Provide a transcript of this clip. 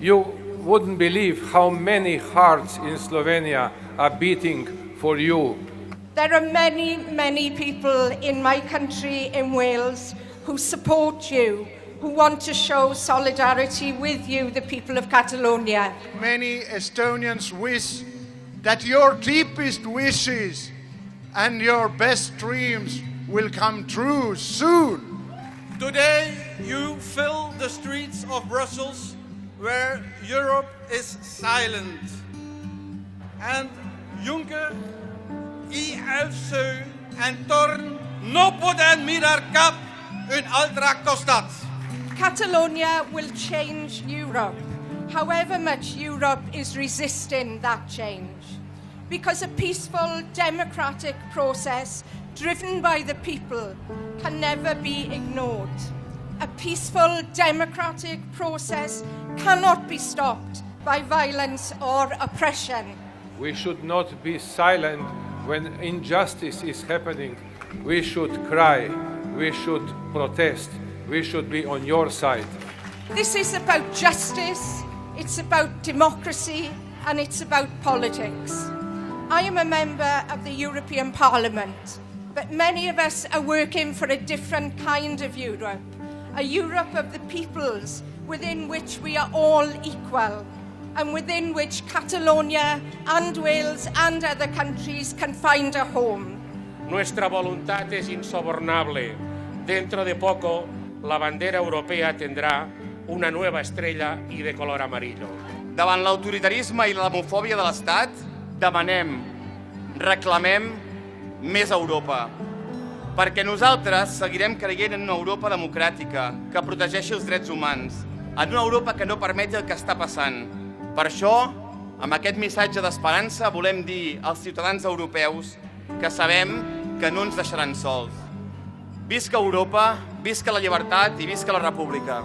You wouldn't believe how many hearts in Slovenia are beating for you. There are many, many people in my country, in Wales, who support you, who want to show solidarity with you, the people of Catalonia. Many Estonians wish that your deepest wishes and your best dreams will come true soon. Today you fill the streets of Brussels where Europe is silent. And Juncker, i Elfsö en Torn no poden mirar cap un altra costat. Catalonia will change Europe, however much Europe is resisting that change. Because a peaceful, democratic process driven by the people can never be ignored. A peaceful, democratic process cannot be stopped by violence or oppression. We should not be silent when injustice is happening. We should cry, we should protest, we should be on your side. This is about justice, it's about democracy, and it's about politics. I am a member of the European Parliament, but many of us are working for a different kind of Europe, a Europe of the peoples within which we are all equal, and within which Catalonia and Wales and other countries can find a home. Nuestra voluntad es insobornable. Dentro de poco, la bandera europea tendrá una nueva estrella y de color amarillo. Davant l'autoritarisme i l'homofòbia de l'Estat, demanem, reclamem més Europa. Perquè nosaltres seguirem creient en una Europa democràtica que protegeixi els drets humans, en una Europa que no permeti el que està passant. Per això, amb aquest missatge d'esperança, volem dir als ciutadans europeus que sabem que no ens deixaran sols. Visca Europa, visca la llibertat i visca la República.